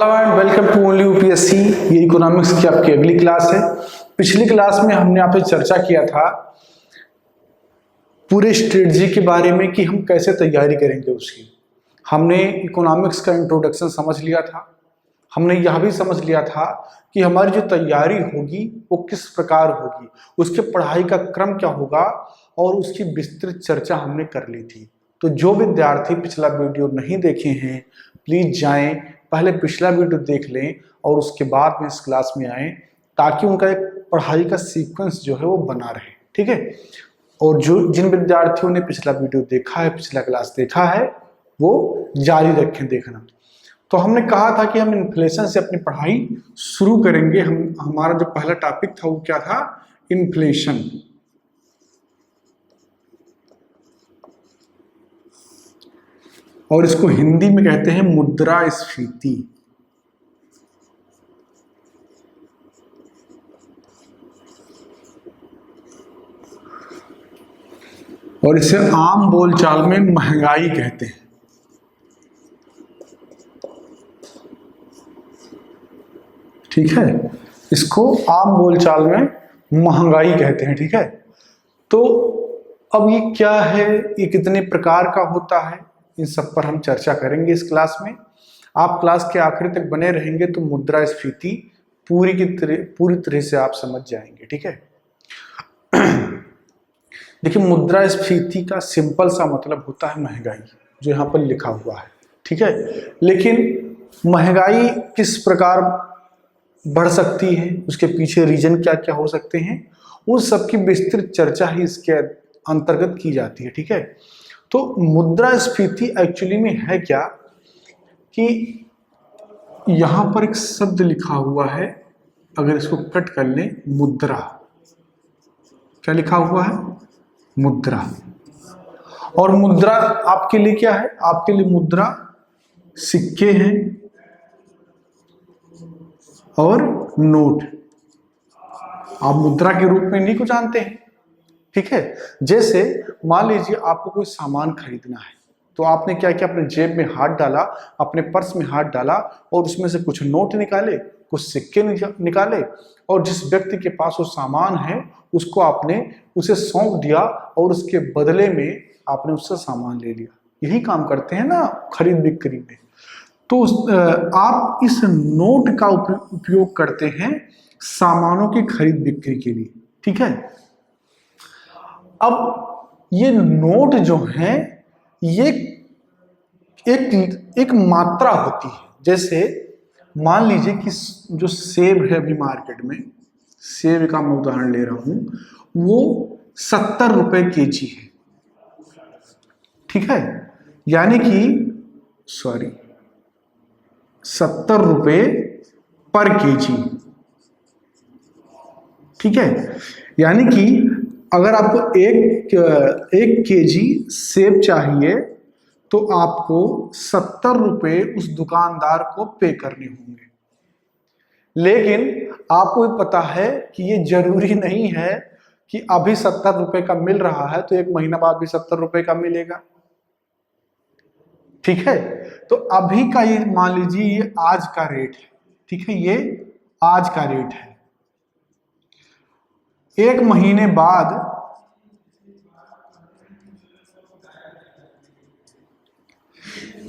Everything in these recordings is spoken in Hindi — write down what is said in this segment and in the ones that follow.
Hello and welcome to only UPSC. ये इकोनॉमिक्स की आपकी अगली क्लास है। पिछली क्लास में हमने यहाँ पे चर्चा किया था पूरे स्ट्रेटजी के बारे में कि हम कैसे तैयारी करेंगे उसकी। हमने इकोनॉमिक्स का इंट्रोडक्शन समझ लिया था। हमने यह भी समझ लिया था कि हमारी जो तैयारी होगी वो किस प्रकार होगी, उसके पढ़ाई का क्रम क्या होगा और उसकी विस्तृत चर्चा हमने कर ली थी। तो जो विद्यार्थी पिछला वीडियो नहीं देखे हैं प्लीज जाएं, पहले पिछला वीडियो देख लें और उसके बाद में इस क्लास में आए, ताकि उनका एक पढ़ाई का सीक्वेंस जो है वो बना रहे। ठीक है। और जो जिन विद्यार्थियों ने पिछला वीडियो देखा है, पिछला क्लास देखा है, वो जारी रखें देखना। तो हमने कहा था कि हम इन्फ्लेशन से अपनी पढ़ाई शुरू करेंगे। हमारा जो पहला टॉपिक था वो क्या था? इन्फ्लेशन। और इसको हिंदी में कहते हैं मुद्रास्फीति। और इसे आम बोलचाल में महंगाई कहते हैं। ठीक है, इसको आम बोलचाल में महंगाई कहते हैं। ठीक है। तो अब ये क्या है, ये कितने प्रकार का होता है, इन सब पर हम चर्चा करेंगे इस क्लास में। आप क्लास के आखिर तक बने रहेंगे तो मुद्रास्फीति पूरी तरह से आप समझ जाएंगे। ठीक है। देखिए, मुद्रास्फीति का सिंपल सा मतलब होता है महंगाई, जो यहाँ पर लिखा हुआ है। ठीक है। लेकिन महंगाई किस प्रकार बढ़ सकती है, उसके पीछे रीजन क्या क्या हो सकते हैं, उन सब की विस्तृत चर्चा ही इसके अंतर्गत की जाती है। ठीक है। तो मुद्रास्फीति एक्चुअली में है क्या कि यहां पर एक शब्द लिखा हुआ है, अगर इसको कट कर लें, मुद्रा। क्या लिखा हुआ है? मुद्रा। और मुद्रा आपके लिए क्या है? आपके लिए मुद्रा सिक्के हैं और नोट। आप मुद्रा के रूप में नहीं को जानते हैं। ठीक है। जैसे मान लीजिए आपको कोई सामान खरीदना है, तो आपने क्या किया, अपने जेब में हाथ डाला, अपने पर्स में हाथ डाला और उसमें से कुछ नोट निकाले, कुछ सिक्के निकाले, और जिस व्यक्ति के पास वो सामान है उसको आपने उसे सौंप दिया और उसके बदले में आपने उससे सामान ले लिया। यही काम करते हैं ना खरीद बिक्री में। तो आप इस नोट का उपयोग करते हैं सामानों की खरीद बिक्री के लिए। ठीक है। अब ये नोट जो हैं, ये एक मात्रा होती है। जैसे मान लीजिए कि जो सेब है अभी मार्केट में, सेब का मैं उदाहरण ले रहा हूं, वो 70 रुपए केजी है। ठीक है। यानी कि 70 रुपए पर केजी। ठीक है। यानी कि अगर आपको एक केजी सेब चाहिए तो आपको 70 रुपए उस दुकानदार को पे करने होंगे। लेकिन आपको पता है कि ये जरूरी नहीं है कि अभी 70 रुपए का मिल रहा है तो एक महीना बाद भी 70 रुपए का मिलेगा। ठीक है। तो अभी का ये मान लीजिए ये आज का रेट है। ठीक है, ये आज का रेट है। एक महीने बाद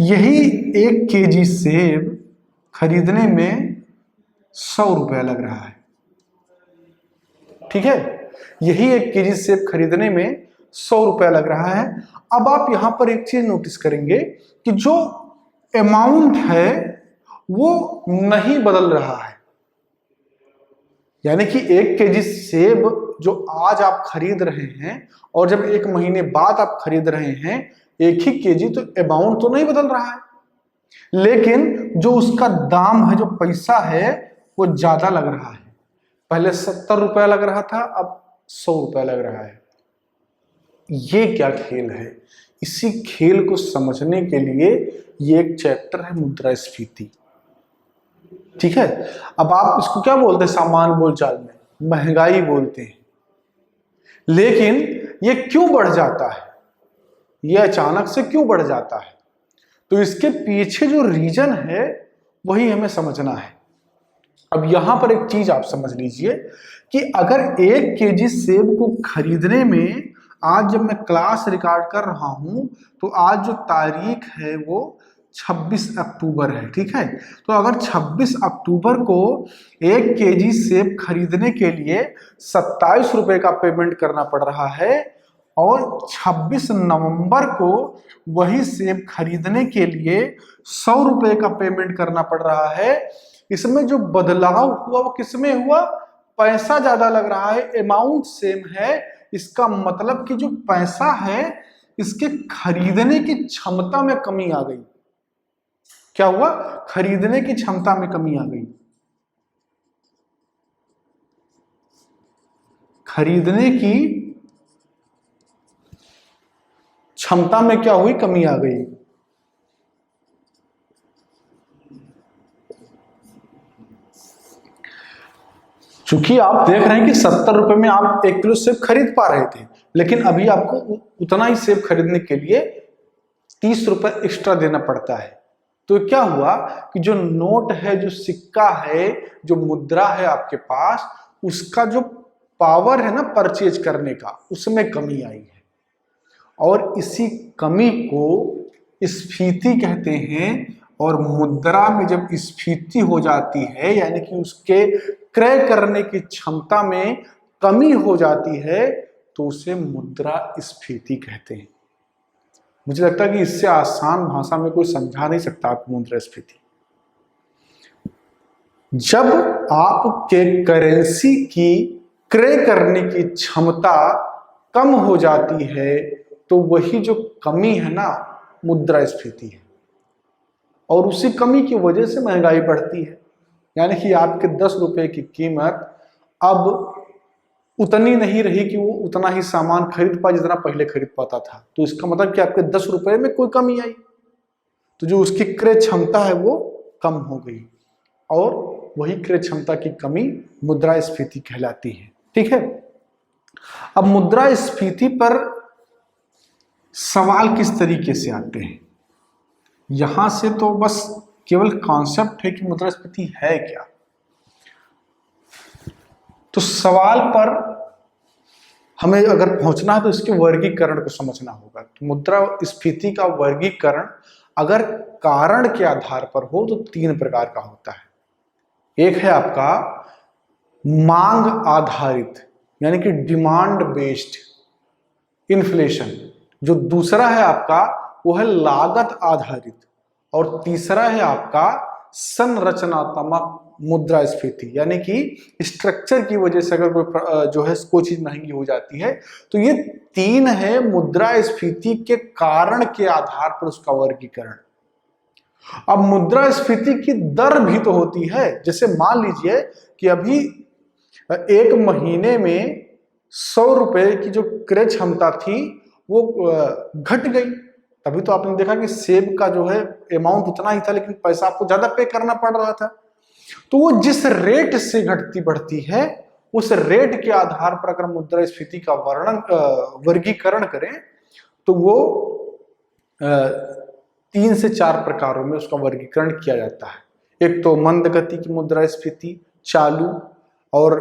यही 1 केजी सेब खरीदने में 100 रुपया लग रहा है। ठीक है। यही 1 केजी सेब खरीदने में 100 रुपया लग रहा है। अब आप यहां पर एक चीज नोटिस करेंगे कि जो अमाउंट है वो नहीं बदल रहा है। यानी कि 1 केजी सेब जो आज आप खरीद रहे हैं और जब 1 महीने बाद आप खरीद रहे हैं एक ही केजी, तो अमाउंट तो नहीं बदल रहा है, लेकिन जो उसका दाम है, जो पैसा है, वो ज्यादा लग रहा है। पहले 70 रुपया लग रहा था, अब 100 रुपया लग रहा है। ये क्या खेल है? इसी खेल को समझने के लिए ये एक चैप्टर है मुद्रास्फीति। ठीक है। अब आप इसको क्या बोलते हैं सामान्य बोलचाल में? महंगाई बोलते हैं। लेकिन ये क्यों बढ़ जाता है, ये अचानक से क्यों बढ़ जाता है? तो इसके पीछे जो रीजन है वही हमें समझना है। अब यहां पर एक चीज आप समझ लीजिए कि अगर 1 केजी सेब को खरीदने में, आज जब मैं क्लास रिकॉर्ड कर रहा हूं तो आज जो तारीख है वो 26 अक्टूबर है, ठीक है। तो अगर 26 अक्टूबर को 1 केजी सेब खरीदने के लिए 27 रुपए का पेमेंट करना पड़ रहा है और 26 नवंबर को वही सेब खरीदने के लिए 100 रुपए का पेमेंट करना पड़ रहा है, इसमें जो बदलाव हुआ वो किसमें हुआ? पैसा ज्यादा लग रहा है, अमाउंट सेम है। इसका मतलब कि जो पैसा है इसके खरीदने की क्षमता में कमी आ गई। क्या हुआ? खरीदने की क्षमता में कमी आ गई। खरीदने की क्षमता में क्या हुई? कमी आ गई। चूंकि आप देख रहे हैं कि 70 रुपए में आप 1 किलो सेब खरीद पा रहे थे, लेकिन अभी आपको उतना ही सेब खरीदने के लिए 30 रुपए एक्स्ट्रा देना पड़ता है। तो क्या हुआ कि जो नोट है, जो सिक्का है, जो मुद्रा है आपके पास, उसका जो पावर है ना परचेज करने का, उसमें कमी आई है। और इसी कमी को स्फीति कहते हैं। और मुद्रा में जब स्फीति हो जाती है, यानी कि उसके क्रय करने की क्षमता में कमी हो जाती है, तो उसे मुद्रा स्फीति कहते हैं। मुझे लगता है कि इससे आसान भाषा में कोई समझा नहीं सकता आपको मुद्रा स्फीति। जब आपके करेंसी की क्रय करने की क्षमता कम हो जाती है तो वही जो कमी है ना, मुद्रा स्फीति है। और उसी कमी की वजह से महंगाई बढ़ती है। यानी कि आपके 10 रुपए की कीमत अब उतनी नहीं रही कि वो उतना ही सामान खरीद पाए जितना पहले खरीद पाता था। तो इसका मतलब कि आपके 10 रुपए में कोई कमी आई, तो जो उसकी क्रय क्षमता है वो कम हो गई, और वही क्रय क्षमता की कमी मुद्रास्फीति कहलाती है। ठीक है। अब मुद्रास्फीति पर सवाल किस तरीके से आते हैं, यहां से तो बस केवल कॉन्सेप्ट है कि मुद्रास्फीति है क्या। तो सवाल पर हमें अगर पहुंचना है तो इसके वर्गीकरण को समझना होगा। तो मुद्रास्फीति का वर्गीकरण अगर कारण के आधार पर हो तो 3 प्रकार का होता है। एक है आपका मांग आधारित, यानी कि डिमांड बेस्ड इन्फ्लेशन। जो दूसरा है आपका वो है लागत आधारित, और तीसरा है आपका संरचनात्मक मुद्रास्फीति, यानी कि स्ट्रक्चर की वजह से अगर कोई जो है कोई चीज महंगी हो जाती है। तो ये 3 है मुद्रास्फीति के कारण के आधार पर उसका वर्गीकरण। अब मुद्रास्फीति की दर भी तो होती है। जैसे मान लीजिए कि अभी 1 महीने में 100 रुपए की जो क्रय क्षमता थी वो घट गई, तभी तो आपने देखा कि सेब का जो है अमाउंट उतना ही था लेकिन पैसा आपको ज्यादा पे करना पड़ रहा था। तो वो जिस रेट से घटती बढ़ती है उस रेट के आधार पर अगर मुद्रास्फीति का वर्गीकरण करें तो वो 3 से 4 प्रकारों में उसका वर्गीकरण किया जाता है। एक तो मंद गति की मुद्रास्फीति, चालू और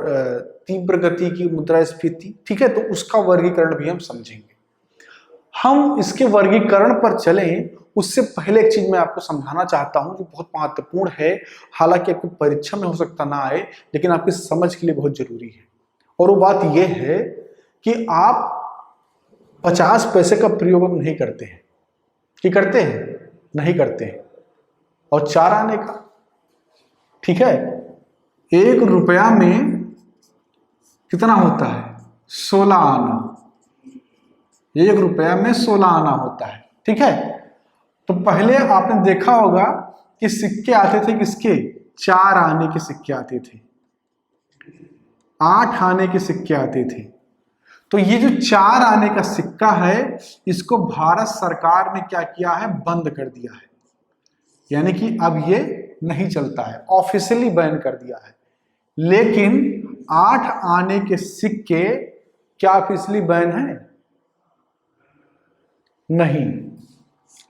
तीव्र गति की मुद्रास्फीति। ठीक है, तो उसका वर्गीकरण भी हम समझेंगे। हम इसके वर्गीकरण पर चलें उससे पहले एक चीज मैं आपको समझाना चाहता हूं जो बहुत महत्वपूर्ण है, हालांकि आपकी परीक्षा में हो सकता ना आए लेकिन आपकी समझ के लिए बहुत जरूरी है। और वो बात यह है कि आप 50 पैसे का प्रयोग अब नहीं करते हैं। कि करते हैं? नहीं करते हैं। और 4 आने का, ठीक है, 1 रुपया में कितना होता है? 16 आना। 1 रुपया में 16 आना होता है। ठीक है। तो पहले आपने देखा होगा कि सिक्के आते थे किसके? 4 आने के सिक्के आते थे, 8 आने के सिक्के आते थे। तो ये जो 4 आने का सिक्का है इसको भारत सरकार ने क्या किया है? बंद कर दिया है। यानी कि अब ये नहीं चलता है, ऑफिशियली बैन कर दिया है। लेकिन 8 आने के सिक्के क्या ऑफिशियली बैन है? नहीं,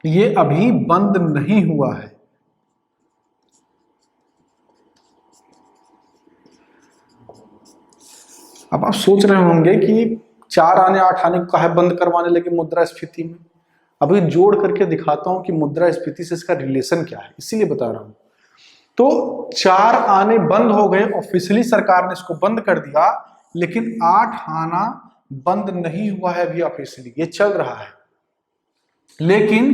ये अभी बंद नहीं हुआ है। अब आप सोच रहे होंगे कि 4 आने 8 आने को काहे बंद करवाने लगे मुद्रास्फीति में। अभी जोड़ करके दिखाता हूं कि मुद्रास्फीति से इसका रिलेशन क्या है, इसीलिए बता रहा हूं। तो 4 आने बंद हो गए, ऑफिशियली सरकार ने इसको बंद कर दिया, लेकिन 8 आना बंद नहीं हुआ है अभी ऑफिशियली, ये चल रहा है। लेकिन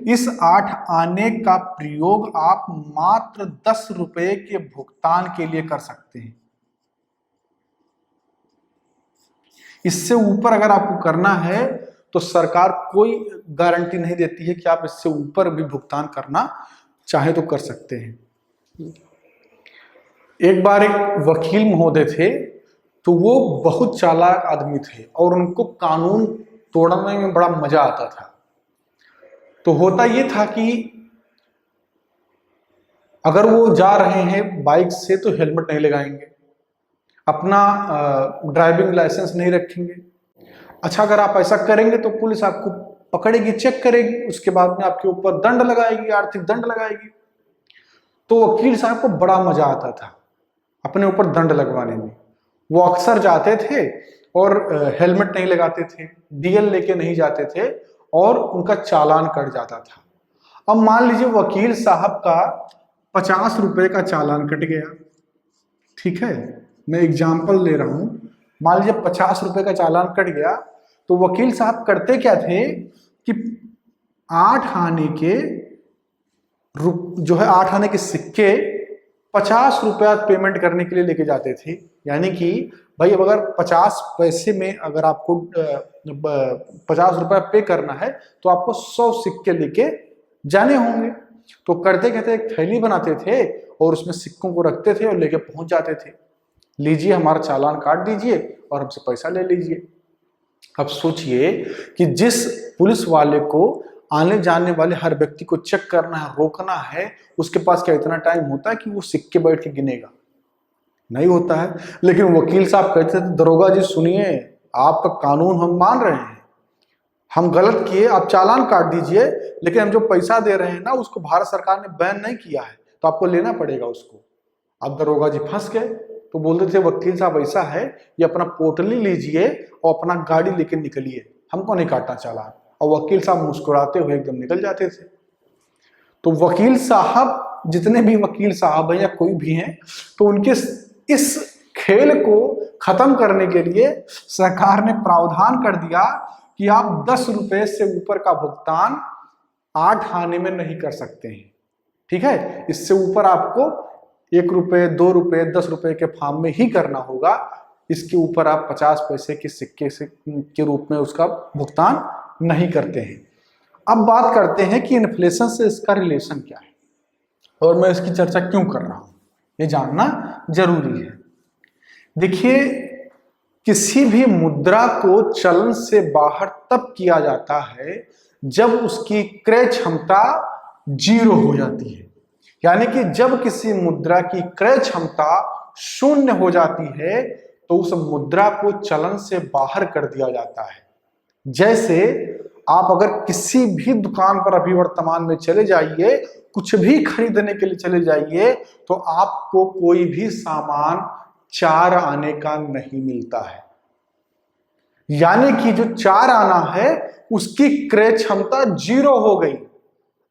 इस 8 आने का प्रयोग आप मात्र 10 रुपए के भुगतान के लिए कर सकते हैं। इससे ऊपर अगर आपको करना है तो सरकार कोई गारंटी नहीं देती है कि आप इससे ऊपर भी भुगतान करना चाहे तो कर सकते हैं। एक बार एक वकील महोदय थे, तो वो बहुत चालाक आदमी थे और उनको कानून तोड़ने में बड़ा मजा आता था। तो होता ये था कि अगर वो जा रहे हैं बाइक से तो हेलमेट नहीं लगाएंगे, अपना ड्राइविंग लाइसेंस नहीं रखेंगे। अच्छा, अगर आप ऐसा करेंगे तो पुलिस आपको पकड़ेगी, चेक करेगी, उसके बाद में आपके ऊपर दंड लगाएगी, आर्थिक दंड लगाएगी। तो वकील साहब को बड़ा मजा आता था अपने ऊपर दंड लगवाने में। वो अक्सर जाते थे और हेलमेट नहीं लगाते थे, डीएल लेके नहीं जाते थे और उनका चालान कट जाता था। अब मान लीजिए वकील साहब का 50 रुपए का चालान कट गया, ठीक है, मैं एग्जाम्पल ले रहा हूं। मान लीजिए 50 रुपए का चालान कट गया, तो वकील साहब करते क्या थे कि 8 आने के जो है 8 आने के सिक्के 50 रुपया पेमेंट करने के लिए लेके जाते थे। यानी कि भाई अब अगर 50 पैसे में अगर आपको 50 रुपया पे करना है तो आपको 100 सिक्के लेके जाने होंगे। तो करते कहते एक थैली बनाते थे और उसमें सिक्कों को रखते थे और लेके पहुंच जाते थे, लीजिए हमारा चालान काट दीजिए और हमसे पैसा ले लीजिए। अब सोचिए कि जिस पुलिस वाले को आने जाने वाले हर व्यक्ति को चेक करना है, रोकना है, उसके पास क्या इतना टाइम होता है कि वो सिक्के बैठ के गिनेगा? नहीं होता है। लेकिन वकील साहब कहते थे दरोगा जी सुनिए, आपका कानून हम मान रहे हैं, हम गलत किए, आप चालान काट दीजिए, लेकिन हम जो पैसा दे रहे हैं ना उसको भारत सरकार ने बैन नहीं किया है, तो आपको लेना पड़ेगा उसको। अब दरोगा जी फंस गए, तो बोलते थे वकील साहब ऐसा है, ये अपना पोटली लीजिए और अपना गाड़ी लेके निकलिए, हमको नहीं काटना चालान। और वकील साहब मुस्कुराते हुए एकदम निकल जाते थे। तो वकील साहब, जितने भी वकील साहब हैं या कोई भी हैं, तो उनके इस खेल को खत्म करने के लिए सरकार ने प्रावधान कर दिया कि आप 10 रुपए से ऊपर का भुगतान 8 आने में नहीं कर सकते हैं, ठीक है। इससे ऊपर आपको 1 रुपए, 2 रुपए, 10 रुपए के फॉर्म में ही करना होगा। इसके ऊपर आप 50 पैसे के सिक्के के रूप में उसका भुगतान नहीं करते हैं। अब बात करते हैं कि इन्फ्लेशन से इसका रिलेशन क्या है और मैं इसकी चर्चा क्यों कर रहा हूं, ये जानना जरूरी है। देखिए, किसी भी मुद्रा को चलन से बाहर तब किया जाता है जब उसकी क्रय क्षमता 0 हो जाती है। यानी कि जब किसी मुद्रा की क्रय क्षमता 0 हो जाती है तो उस मुद्रा को चलन से बाहर कर दिया जाता है। जैसे आप अगर किसी भी दुकान पर अभी वर्तमान में चले जाइए, कुछ भी खरीदने के लिए चले जाइए, तो आपको कोई भी सामान 4 आने का नहीं मिलता है। यानी कि जो 4 आना है उसकी क्रय क्षमता 0 हो गई।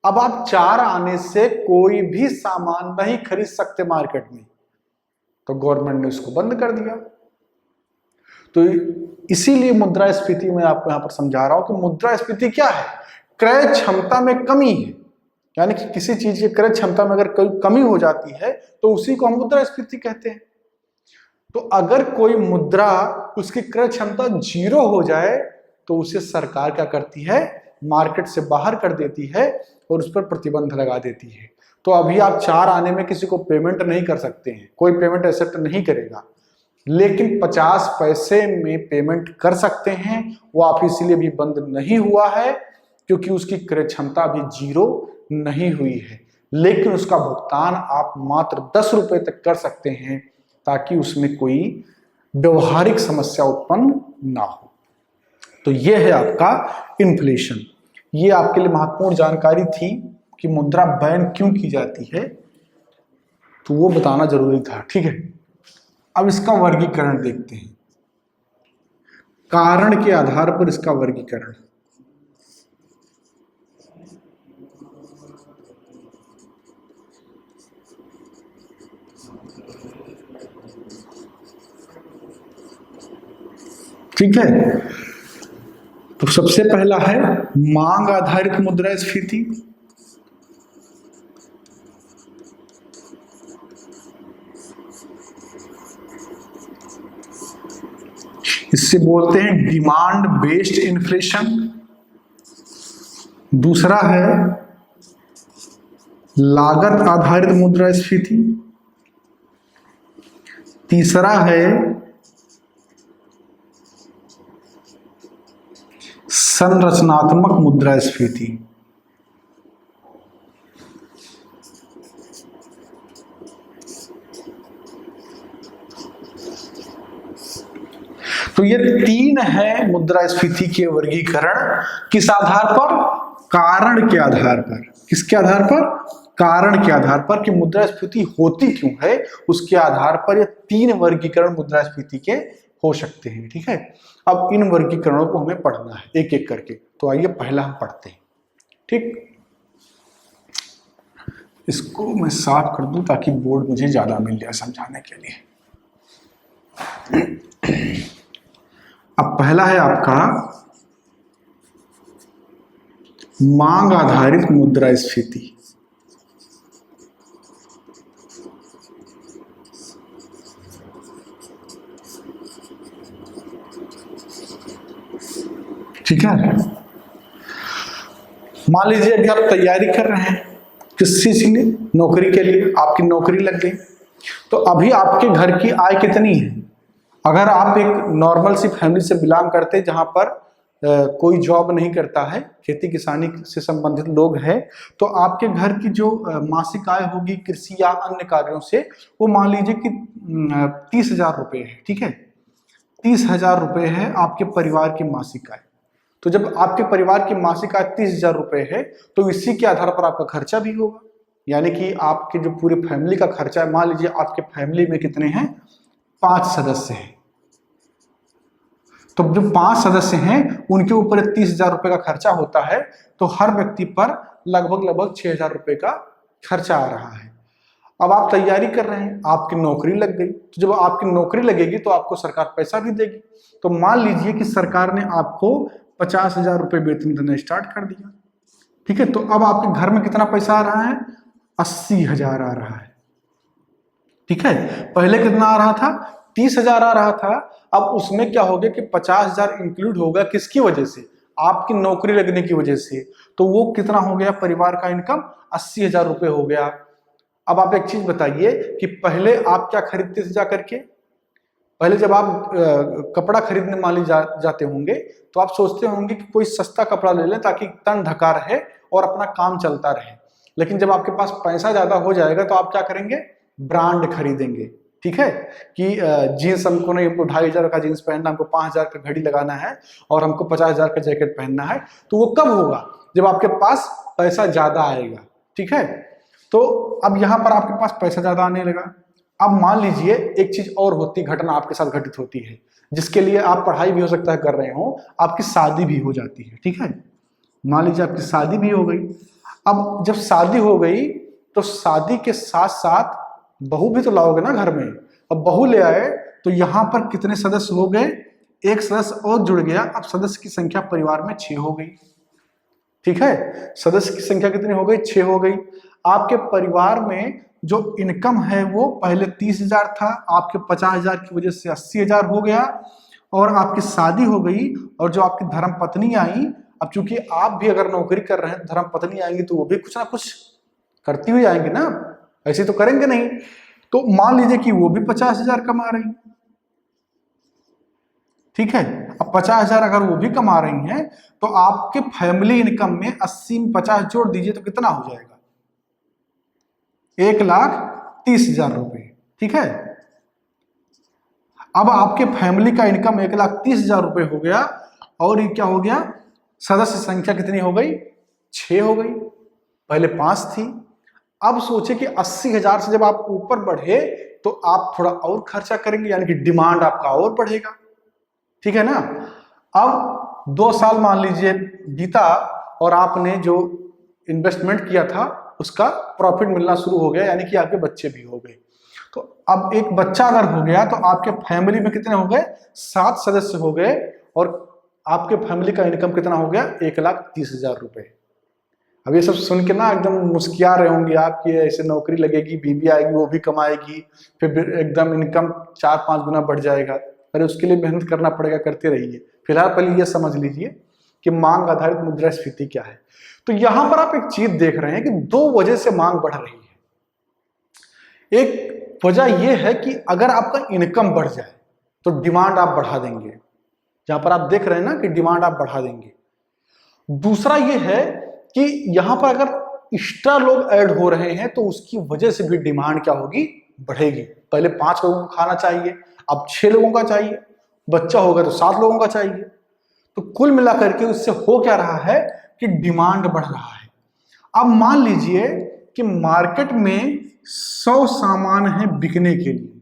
अब आप 4 आने से कोई भी सामान नहीं खरीद सकते मार्केट में, तो गवर्नमेंट ने उसको बंद कर दिया। तो इसीलिए मुद्रास्फीति में आपको यहां पर समझा रहा हूं कि मुद्रास्फीति क्या है, क्रय क्षमता में कमी है। यानी कि किसी चीज की क्रय क्षमता में अगर कोई कमी हो जाती है तो उसी को हम मुद्रास्फीति कहते हैं। तो अगर कोई मुद्रा उसकी क्रय क्षमता 0 हो जाए तो उसे सरकार क्या करती है, मार्केट से बाहर कर देती है और उस पर प्रतिबंध लगा देती है। तो अभी आप 4 आने में किसी को पेमेंट नहीं कर सकते हैं, कोई पेमेंट एक्सेप्ट नहीं करेगा, लेकिन 50 पैसे में पेमेंट कर सकते हैं। वो आप इसीलिए भी बंद नहीं हुआ है क्योंकि उसकी क्रय क्षमता अभी 0 नहीं हुई है, लेकिन उसका भुगतान आप मात्र 10 रुपए तक कर सकते हैं ताकि उसमें कोई व्यवहारिक समस्या उत्पन्न ना हो। तो यह है आपका इन्फ्लेशन। ये आपके लिए महत्वपूर्ण जानकारी थी कि मुद्रा बैन क्यों की जाती है, तो वो बताना जरूरी था, ठीक है। अब इसका वर्गीकरण देखते हैं। कारण के आधार पर इसका वर्गीकरण। ठीक है, तो सबसे पहला है मांग आधारित मुद्रास्फीति। इससे बोलते हैं डिमांड बेस्ड इन्फ्लेशन। दूसरा है लागत आधारित मुद्रास्फीति। तीसरा है संरचनात्मक मुद्रास्फीति। तो ये तीन है मुद्रास्फीति के वर्गीकरण। किस आधार पर? कारण के आधार पर। किसके आधार पर? कारण के आधार पर कि मुद्रास्फीति होती क्यों है, उसके आधार पर ये तीन वर्गीकरण मुद्रास्फीति के हो सकते हैं। ठीक है, अब इन वर्गीकरणों को हमें पढ़ना है एक एक करके। तो आइए पहला हम पढ़ते हैं। ठीक, इसको मैं साफ कर दूं ताकि बोर्ड मुझे ज्यादा मिल जाए समझाने के लिए। अब पहला है आपका मांग आधारित मुद्रास्फीति। ठीक है, मान लीजिए अभी आप तैयारी कर रहे हैं किस चीज के लिए? नौकरी के लिए। आपकी नौकरी लग गई, तो अभी आपके घर की आय कितनी है? अगर आप एक नॉर्मल सी फैमिली से बिलोंग करते हैं जहां पर कोई जॉब नहीं करता है, खेती किसानी से संबंधित लोग हैं, तो आपके घर की जो मासिक आय होगी कृषि या अन्य कार्यों से, वो मान लीजिए कि 30,000 रुपये है। ठीक है, 30,000 रुपये है आपके परिवार की मासिक आय। तो जब आपके परिवार की मासिक आय 30,000 रुपये है, तो इसी के आधार पर आपका खर्चा भी होगा। यानी कि आपके जो पूरी फैमिली का खर्चा है, मान लीजिए आपके फैमिली में कितने हैं? 5 सदस्य हैं। तो जो 5 सदस्य हैं उनके ऊपर 30,000 रुपये का खर्चा होता है, तो हर व्यक्ति पर लगभग 6,000 रुपये का खर्चा आ रहा है। अब आप तैयारी कर रहे हैं, आपकी नौकरी लग गई, तो जब आपकी नौकरी लगेगी तो आपको सरकार पैसा भी देगी। तो मान लीजिए कि सरकार ने आपको 50,000 रुपये वेतन देना स्टार्ट कर दिया। ठीक है, तो अब आपके घर में कितना पैसा आ रहा है? 80,000 आ रहा है। ठीक है, पहले कितना आ रहा था? 30,000 आ रहा था। अब उसमें क्या हो गया कि 50,000 इंक्लूड हो गया। किसकी वजह से? आपकी नौकरी लगने की वजह से। तो वो कितना हो गया? परिवार का इनकम 80,000 रुपये हो गया। अब आप एक चीज बताइए कि पहले आप क्या खरीदते थे जाकर के? पहले जब आप कपड़ा खरीदने मान लीजिए जाते होंगे, तो आप सोचते होंगे कि कोई सस्ता कपड़ा ले लें ताकि तन ढका रहे और अपना काम चलता रहे। लेकिन जब आपके पास पैसा ज्यादा हो जाएगा तो आप क्या करेंगे? ब्रांड खरीदेंगे। ठीक है, कि जीन्स हमको नहीं, हमको 2,500 का जीन्स पहनना, हमको 5,000 का घड़ी लगाना है और हमको 50,000 का जैकेट पहनना है। तो वो कब होगा? जब आपके पास पैसा ज्यादा आएगा। ठीक है, तो अब यहां पर आपके पास पैसा ज्यादा आने लगा। अब मान लीजिए एक चीज और होती, घटना आपके साथ घटित होती है, जिसके लिए आप पढ़ाई भी हो सकता है कर रहे हो, आपकी शादी भी हो जाती है। ठीक है, मान लीजिए आपकी शादी भी हो गई। अब जब शादी हो गई तो शादी के साथ साथ बहू भी तो लाओगे ना घर में। अब बहू ले आए तो यहाँ पर कितने सदस्य हो गए? एक सदस्य और जुड़ गया। अब सदस्य की संख्या परिवार में 6 हो गई। ठीक है, सदस्य की संख्या कितनी हो गई? 6 हो गई। आपके परिवार में जो इनकम है वो पहले 30,000 था, आपके 50,000 की वजह से 80,000 हो गया और आपकी शादी हो गई। और जो आपकी धर्म पत्नी आई, अब चूंकि आप भी अगर नौकरी कर रहे हैं, धर्म पत्नी आएंगी तो वो भी कुछ ना कुछ करती हुई आएंगी ना, ऐसे तो करेंगे नहीं। तो मान लीजिए कि वो भी 50,000 कमा रही। ठीक है, अब 50,000 अगर वो भी कमा रही हैं तो आपके फैमिली इनकम में 80 में 50 जोड़ दीजिए तो कितना हो जाएगा? 1,30,000 रुपये। ठीक है, अब आपके फैमिली का इनकम 1,30,000 रुपये हो गया। और ये क्या हो गया? सदस्य संख्या कितनी हो गई? 6 हो गई, पहले 5 थी। अब सोचे कि 80,000 से जब आप ऊपर बढ़े तो आप थोड़ा और खर्चा करेंगे, यानी कि डिमांड आपका और बढ़ेगा। ठीक है ना? अब 2 साल मान लीजिए बीता और आपने जो इन्वेस्टमेंट किया था उसका प्रॉफिट मिलना शुरू हो गया, यानी कि आपके बच्चे भी हो गए। तो अब एक बच्चा अगर हो गया तो आपके फैमिली में कितने हो गए? 7 सदस्य हो गए, और आपके फैमिली का इनकम कितना हो गया? 1,30,000 रुपए। अब ये सब सुन के ना एकदम मुस्किया रहे होंगे आप कि ऐसे नौकरी लगेगी, बीवी आएगी, वो भी कमाएगी, फिर एकदम इनकम 4-5 गुना बढ़ जाएगा। अरे उसके लिए मेहनत करना पड़ेगा, करते रहिए। फिलहाल पहले ये समझ लीजिए कि मांग आधारित मुद्रास्फीति क्या है। तो यहां पर आप एक चीज देख रहे हैं कि 2 वजह से मांग बढ़ रही है। एक वजह यह है कि अगर आपका इनकम बढ़ जाए तो डिमांड आप बढ़ा देंगे, जहां पर आप देख रहे हैं ना कि डिमांड आप बढ़ा देंगे। दूसरा यह है कि यहां पर अगर एक्स्ट्रा लोग ऐड हो रहे हैं तो उसकी वजह से भी डिमांड क्या होगी? बढ़ेगी। पहले 5 लोगों को खाना चाहिए, अब 6 लोगों का चाहिए, बच्चा होगा तो 7 लोगों का चाहिए। तो कुल मिलाकर के उससे हो क्या रहा है कि डिमांड बढ़ रहा है। अब मान लीजिए कि मार्केट में 100 सामान है बिकने के लिए,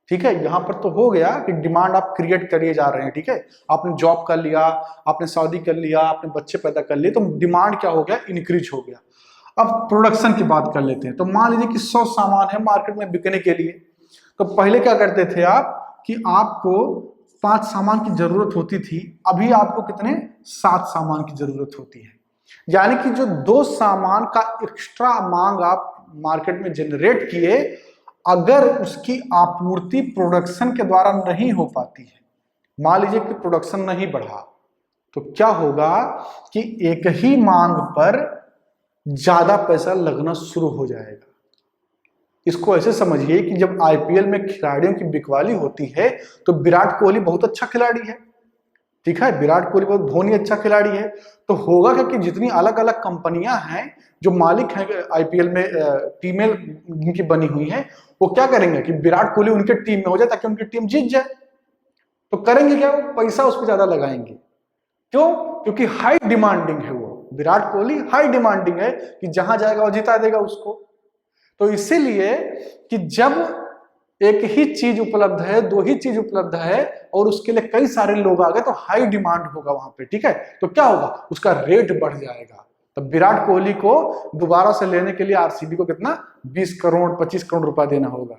ठीक है। यहां पर तो हो गया कि डिमांड आप क्रिएट करिए जा रहे हैं, ठीक है। आपने जॉब कर लिया, आपने शादी कर लिया, आपने बच्चे पैदा कर लिए, तो डिमांड क्या हो गया? इंक्रीज हो गया। अब प्रोडक्शन की बात कर लेते हैं। तो मान लीजिए कि 100 सामान है मार्केट में बिकने के लिए, तो पहले क्या करते थे आप कि आपको 5 सामान की जरूरत होती थी, अभी आपको कितने? 7 सामान की जरूरत होती है। यानी कि जो 2 सामान का एक्स्ट्रा मांग आप मार्केट में जनरेट किए, अगर उसकी आपूर्ति प्रोडक्शन के द्वारा नहीं हो पाती है, मान लीजिए कि प्रोडक्शन नहीं बढ़ा, तो क्या होगा कि एक ही मांग पर ज्यादा पैसा लगना शुरू हो जाएगा। इसको ऐसे समझिए कि जब आईपीएल में खिलाड़ियों की बिकवाली होती है तो विराट कोहली बहुत अच्छा खिलाड़ी है, ठीक है, विराट कोहली बहुत, धोनी अच्छा खिलाड़ी है, तो होगा क्या कि जितनी अलग अलग कंपनियां हैं जो मालिक हैं आईपीएल में, टीमें जिनकी बनी हुई हैं, वो क्या करेंगे कि विराट कोहली उनके टीम में हो जाए ताकि उनकी टीम जीत जाए। तो करेंगे क्या? वो पैसा उस पर ज्यादा लगाएंगे। क्यों? क्योंकि हाई डिमांडिंग है वो, विराट कोहली हाई डिमांडिंग है कि जहां जाएगा वो जिता देगा उसको। तो इसीलिए कि जब एक ही चीज उपलब्ध है, 2 ही चीज उपलब्ध है और उसके लिए कई सारे लोग आ गए, तो हाई डिमांड होगा वहां पे, ठीक है। तो क्या होगा? उसका रेट बढ़ जाएगा। तो विराट कोहली को दोबारा से लेने के लिए आरसीबी को कितना? 20 करोड़ 25 करोड़ रुपया देना होगा,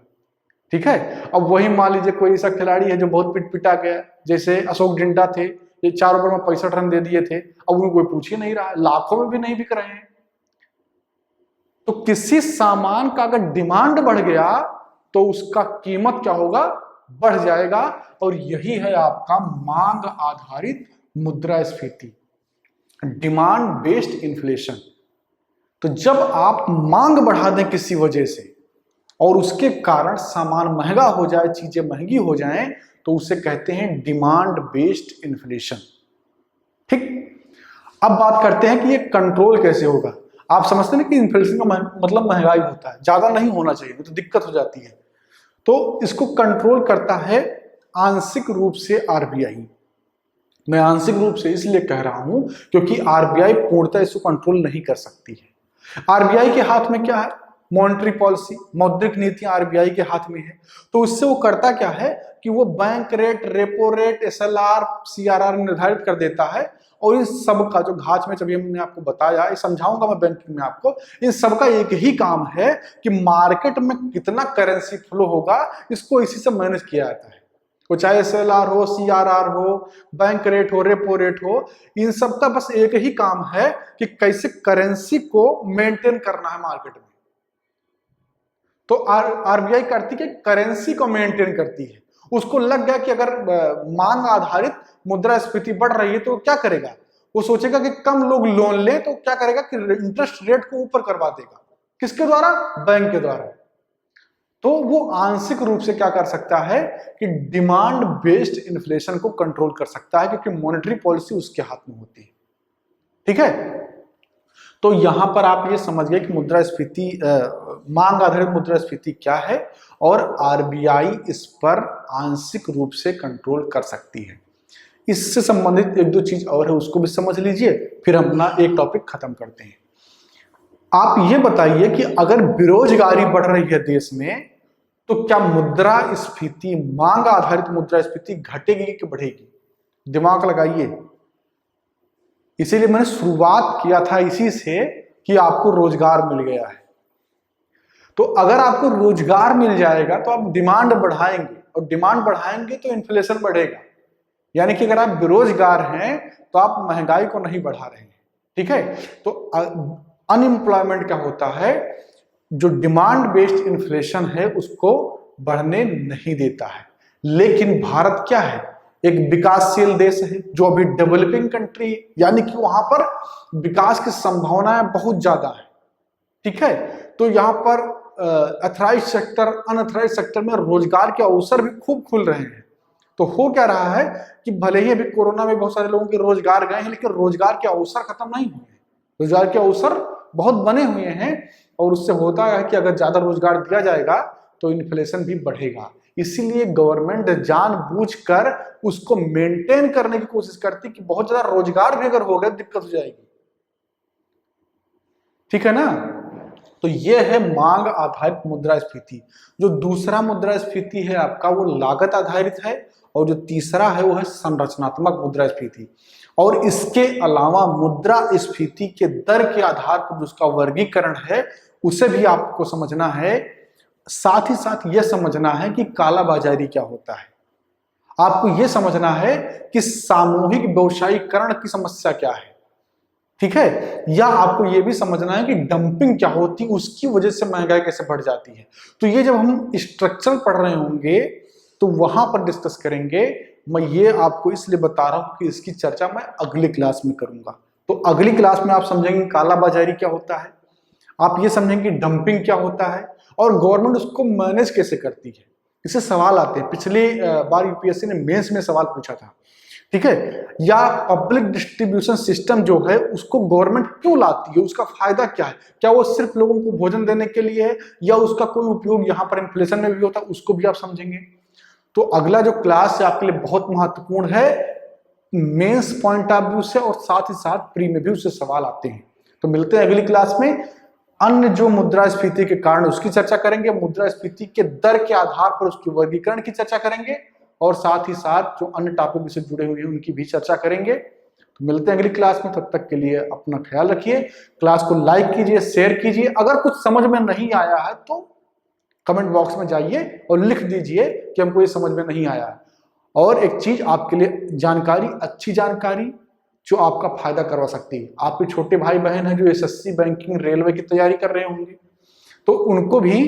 ठीक है। अब वही मान लीजिए कोई ऐसा खिलाड़ी है जो बहुत पिटा गया, जैसे अशोक डिंडा थे, ये 4 ओवर में 65 रन दे दिए थे, अब उनको कोई पूछ ही नहीं रहा, लाखों में भी नहीं बिक रहे हैं। तो किसी सामान का अगर डिमांड बढ़ गया तो उसका कीमत क्या होगा? बढ़ जाएगा। और यही है आपका मांग आधारित मुद्रास्फीति, डिमांड बेस्ड इन्फ्लेशन। तो जब आप मांग बढ़ा दें किसी वजह से और उसके कारण सामान महंगा हो जाए, चीजें महंगी हो जाएं, तो उसे कहते हैं डिमांड बेस्ड इन्फ्लेशन, ठीक। अब बात करते हैं कि ये कंट्रोल कैसे होगा। आप समझते हैं कि इन्फ्लेशन का मतलब महंगाई होता है, ज्यादा नहीं होना चाहिए, तो दिक्कत हो जाती है। तो इसको कंट्रोल करता है आंशिक रूप से आरबीआई। मैं आंशिक रूप से इसलिए कह रहा हूं क्योंकि आरबीआई पूर्णतः इसको कंट्रोल नहीं कर सकती है। आरबीआई के हाथ में क्या है? मॉनेटरी पॉलिसी, मौद्रिक नीति आरबीआई के हाथ में है। तो उससे वो करता क्या है कि वो bank rate, repo rate, SLR, CRR निर्धारित कर देता है। और इन सब का जो घाच में जब हमने आपको बताया, ये समझाऊंगा मैं बैंकिंग में आपको, इन सब का एक ही काम है कि मार्केट में कितना करेंसी फ्लो होगा, इसको इसी से मैनेज किया जाता है। वो चाहे एसएलआर हो, सीआरआर हो, बैंक रेट हो, रेपो रेट हो, इन सब का बस एक ही काम है कि कैसे करेंसी को मेंटेन करना है मार्केट में। तो आरबीआई करती है, करेंसी को मेंटेन करती है। उसको लग गया कि अगर मांग आधारित मुद्रास्फीति बढ़ रही है तो क्या करेगा? वो सोचेगा कि कम लोग लोन ले, तो क्या करेगा कि इंटरेस्ट रेट को ऊपर करवा देगा। किसके द्वारा? बैंक के द्वारा। तो वो आंशिक रूप से क्या कर सकता है कि डिमांड बेस्ड इन्फ्लेशन को कंट्रोल कर सकता है, क्योंकि मॉनेटरी पॉलिसी उसके हाथ में होती है, ठीक है। तो यहां पर आप ये समझ गए कि मुद्रास्फीति, मांग आधारित मुद्रास्फीति क्या है और आरबीआई इस पर आंशिक रूप से कंट्रोल कर सकती है। इससे संबंधित 1-2 चीज और है, उसको भी समझ लीजिए, फिर हम अपना एक टॉपिक खत्म करते हैं। आप ये बताइए कि अगर बेरोजगारी बढ़ रही है देश में, तो क्या मुद्रास्फीति, मांग आधारित मुद्रास्फीति घटेगी कि बढ़ेगी? दिमाग लगाइए। इसीलिए मैंने शुरुआत किया था इसी से कि आपको रोजगार मिल गया है। तो अगर आपको रोजगार मिल जाएगा तो आप डिमांड बढ़ाएंगे, और डिमांड बढ़ाएंगे तो इन्फ्लेशन बढ़ेगा। यानी कि अगर आप बेरोजगार हैं तो आप महंगाई को नहीं बढ़ा रहे हैं। ठीक है, तो अनएम्प्लॉयमेंट क्या होता है, जो डिमांड बेस्ड इन्फ्लेशन है उसको बढ़ने नहीं देता है। लेकिन भारत क्या है, एक विकासशील देश है, जो अभी डेवलपिंग कंट्री है, यानी कि वहां पर विकास की संभावनाएं बहुत ज्यादा है। ठीक है, तो यहाँ पर अथराइज सेक्टर, अनअथराइज सेक्टर में रोजगार के अवसर भी खूब खुल रहे हैं। तो हो क्या रहा है कि भले ही अभी कोरोना में बहुत सारे लोगों के रोजगार गए हैं, लेकिन रोजगार के अवसर खत्म नहीं हुए हैं। रोजगार के अवसर बहुत बने हुए हैं, और उससे होता है कि अगर ज्यादा रोजगार दिया जाएगा तो इन्फ्लेशन भी बढ़ेगा। इसीलिए गवर्नमेंट जानबूझकर उसको मेंटेन करने की कोशिश करती कि बहुत ज्यादा रोजगार भी अगर हो गया दिक्कत हो जाएगी। ठीक है ना। तो यह है मांग आधारित मुद्रास्फीति। जो दूसरा मुद्रास्फीति है आपका वो लागत आधारित है, और जो तीसरा है वो है संरचनात्मक मुद्रास्फीति। और इसके अलावा मुद्रास्फीति के दर के आधार पर उसका वर्गीकरण है उसे भी आपको समझना है। साथ ही साथ यह समझना है कि कालाबाजारी क्या होता है। आपको यह समझना है कि सामूहिक व्यवसायीकरण की समस्या क्या है। ठीक है, या आपको यह भी समझना है कि डंपिंग क्या होती है, उसकी वजह से महंगाई कैसे बढ़ जाती है। तो ये जब हम स्ट्रक्चर पढ़ रहे होंगे तो वहां पर डिस्कस करेंगे। मैं ये आपको इसलिए बता रहा हूं कि इसकी चर्चा मैं अगली क्लास में करूंगा। तो अगली क्लास में आप समझेंगे कालाबाजारी क्या होता है, आप ये समझेंगे डंपिंग क्या होता है, और गवर्नमेंट उसको मैनेज कैसे करती है। इससे सवाल आते हैं, पिछली बार यूपीएससी ने मेंस में सवाल पूछा था। ठीक है, या पब्लिक डिस्ट्रीब्यूशन सिस्टम जो है उसको गवर्नमेंट क्यों लाती है, उसका फायदा क्या है, क्या वो सिर्फ लोगों को भोजन देने के लिए है, या उसका कोई उपयोग यहाँ पर इन्फ्लेशन में भी होता है, उसको भी आप समझेंगे। तो अगला जो क्लास है आपके लिए बहुत महत्वपूर्ण है, मेंस पॉइंट ऑफ व्यू से, और साथ ही साथ प्री में भी उससे सवाल आते हैं। तो मिलते हैं अगली क्लास में। अन्य जो मुद्रास्फीति के कारण उसकी चर्चा करेंगे, मुद्रास्फीति के दर के आधार पर उसकी वर्गीकरण की चर्चा करेंगे, और साथ ही साथ जो अन्य टॉपिक से जुड़े हुए हैं उनकी भी चर्चा करेंगे। तो मिलते हैं अगली क्लास में, तब तक के लिए अपना ख्याल रखिए। क्लास को लाइक कीजिए, शेयर कीजिए। अगर कुछ समझ में नहीं आया है तो कमेंट बॉक्स में जाइए और लिख दीजिए कि हमको ये समझ में नहीं आया है। और एक चीज आपके लिए जानकारी, अच्छी जानकारी जो आपका फायदा करवा सकती है। आपके छोटे भाई बहन हैं जो एसएससी, बैंकिंग, रेलवे की तैयारी कर रहे होंगे, तो उनको भी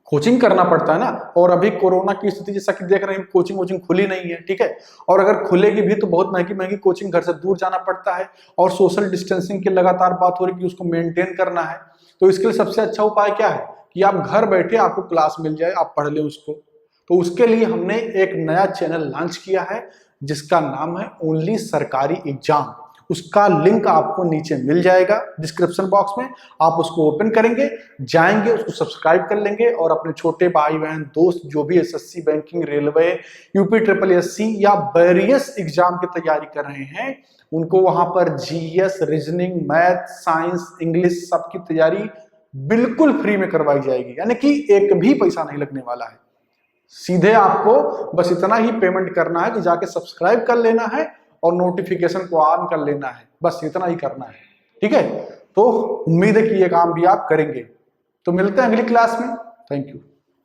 कोचिंग करना पड़ता है ना। और अभी कोरोना की स्थिति जैसा कि देख रहे हैं, कोचिंग खुली नहीं है। ठीक है, और अगर खुलेगी भी तो बहुत महंगी महंगी कोचिंग, घर से दूर जाना पड़ता है, और सोशल डिस्टेंसिंग की लगातार बात हो रही है कि उसको मेंटेन करना है। तो इसके लिए सबसे अच्छा उपाय क्या है कि आप घर बैठे आपको क्लास मिल जाए, आप पढ़ लें उसको। तो उसके लिए हमने एक नया चैनल लॉन्च किया है जिसका नाम है ओनली सरकारी एग्जाम। उसका लिंक आपको नीचे मिल जाएगा डिस्क्रिप्शन बॉक्स में। आप उसको ओपन करेंगे, जाएंगे, उसको सब्सक्राइब कर लेंगे, और अपने छोटे भाई बहन दोस्त जो भी SSC, banking, railway, UP triple SC या वेरियस एग्जाम की तैयारी कर रहे हैं उनको वहां पर GS, reasoning, math, science, English सबकी तैयारी बिल्कुल फ्री में करवाई जाएगी। यानी कि एक भी पैसा नहीं लगने वाला है। सीधे आपको बस इतना ही पेमेंट करना है कि जाके सब्सक्राइब कर लेना है और नोटिफिकेशन को ऑन कर लेना है, बस इतना ही करना है। ठीक है, तो उम्मीद है कि ये काम भी आप करेंगे। तो मिलते हैं अगली क्लास में। Thank you.